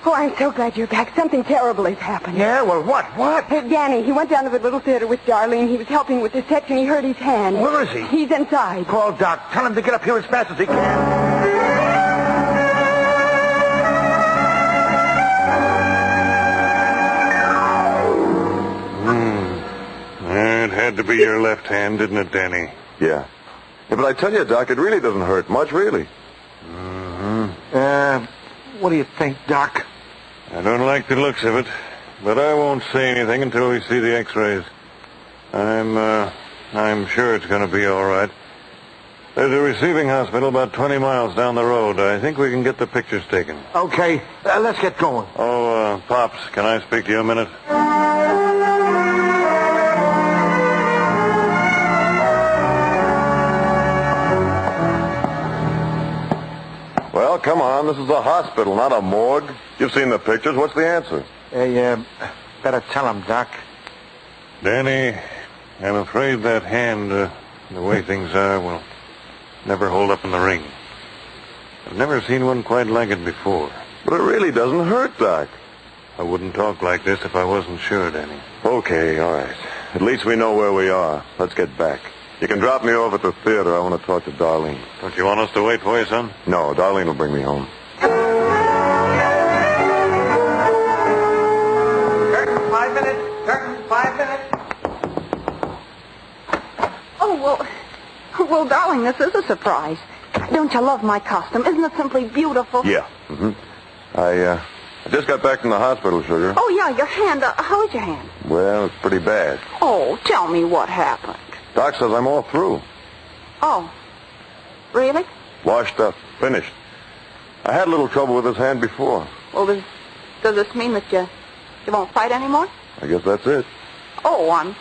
Oh, I'm so glad you're back. Something terrible has happened. Yeah? Well, what? What? Danny, he went down to the little theater with Darlene. He was helping with the section. He hurt his hand. Where is he? He's inside. Call Doc. Tell him to get up here as fast as he can. It had to be your left hand, didn't it, Danny? Yeah. But I tell you, Doc, it really doesn't hurt much, really. What do you think, Doc? I don't like the looks of it, but I won't say anything until we see the x-rays. I'm sure it's going to be all right. There's a receiving hospital about 20 miles down the road. I think we can get the pictures taken. Okay, let's get going. Oh, Pops, can I speak to you a minute? Well, come on. This is a hospital, not a morgue. You've seen the pictures. What's the answer? Hey, better tell him, Doc. Danny, I'm afraid that hand, the way things are, will never hold up in the ring. I've never seen one quite like it before. But it really doesn't hurt, Doc. I wouldn't talk like this if I wasn't sure, Danny. Okay, all right. At least we know where we are. Let's get back. You can drop me off at the theater. I want to talk to Darlene. Don't you want us to wait for you, son? No, Darlene will bring me home. Curtain, 5 minutes. Curtain, 5 minutes. Oh, well, darling, this is a surprise. Don't you love my costume? Isn't it simply beautiful? Yeah. I just got back from the hospital, Sugar. Oh, yeah, your hand. How is your hand? Well, it's pretty bad. Oh, tell me what happened. Doc says I'm all through. Oh, really? Washed up. Finished. I had a little trouble with this hand before. Well, does this mean that you won't fight anymore? I guess that's it. Oh, I'm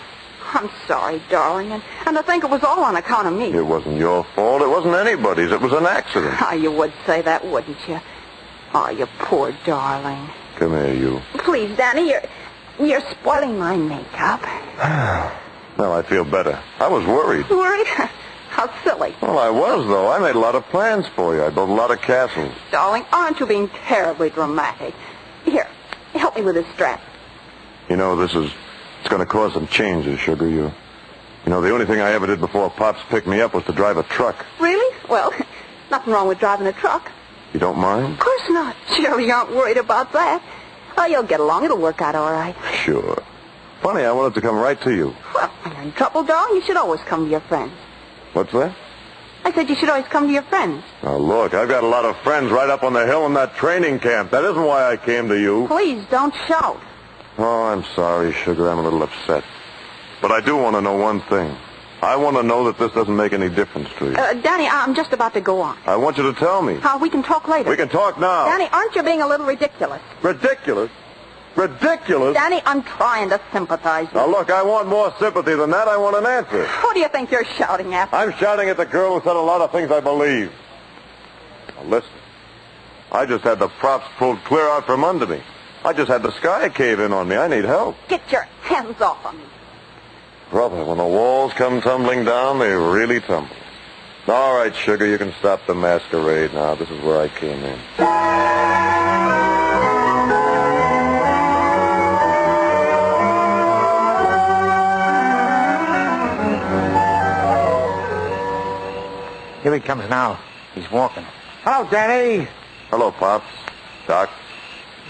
sorry, darling, and I think it was all on account of me. It wasn't your fault. It wasn't anybody's. It was an accident. Oh, you would say that, wouldn't you? Oh, you poor darling. Come here, you. Please, Danny, you're spoiling my makeup. Now I feel better. I was worried. Worried? How silly. Well, I was, though. I made a lot of plans for you. I built a lot of castles. Darling, aren't you being terribly dramatic? Here, help me with this strap. You know, it's going to cause some changes, Sugar. You know, the only thing I ever did before Pops picked me up was to drive a truck. Really? Well, nothing wrong with driving a truck. You don't mind? Of course not. Surely you aren't worried about that. Oh, you'll get along. It'll work out all right. Sure. Funny, I wanted to come right to you. Well, when you're in trouble, darling, you should always come to your friends. What's that? I said you should always come to your friends. Now, look, I've got a lot of friends right up on the hill in that training camp. That isn't why I came to you. Please, don't shout. Oh, I'm sorry, Sugar. I'm a little upset. But I do want to know one thing. I want to know that this doesn't make any difference to you. Danny, I'm just about to go on. I want you to tell me. We can talk later. We can talk now. Danny, aren't you being a little ridiculous? Ridiculous? Ridiculous? Danny, I'm trying to sympathize with you. Now, look, I want more sympathy than that. I want an answer. Who do you think you're shouting at? I'm shouting at the girl who said a lot of things I believe. Now, listen. I just had the props pulled clear out from under me. I just had the sky cave in on me. I need help. Get your hands off of me. Brother, when the walls come tumbling down, they really tumble. All right, Sugar, you can stop the masquerade now. This is where I came in. Here he comes now. He's walking. Hello, Danny. Hello, Pops. Doc.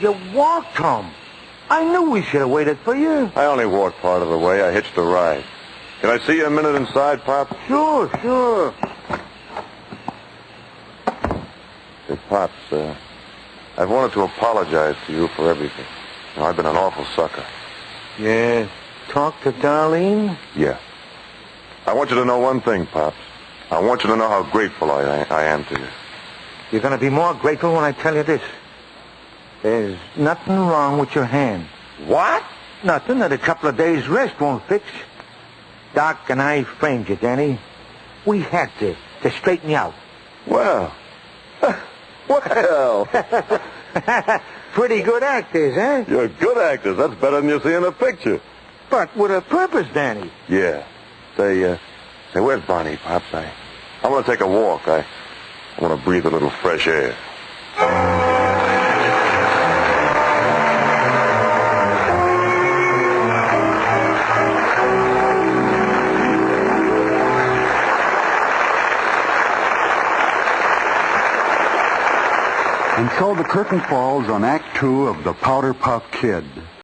You walked home. I knew we should have waited for you. I only walked part of the way. I hitched a ride. Can I see you a minute inside, Pop? Sure. Hey, Pops, I've wanted to apologize to you for everything. You know, I've been an awful sucker. Yeah. Talk to Darlene? Yeah. I want you to know one thing, Pops. I want you to know how grateful I am to you. You're going to be more grateful when I tell you this. There's nothing wrong with your hand. What? Nothing that a couple of days' rest won't fix. Doc and I framed you, Danny. We had to straighten you out. Well. Well. Pretty good actors, eh? You're good actors. That's better than you see in a picture. But with a purpose, Danny. Yeah. Say, where's Bonnie, Pops? I want to take a walk. I want to breathe a little fresh air. And so the curtain falls on Act 2 of The Powder Puff Kid.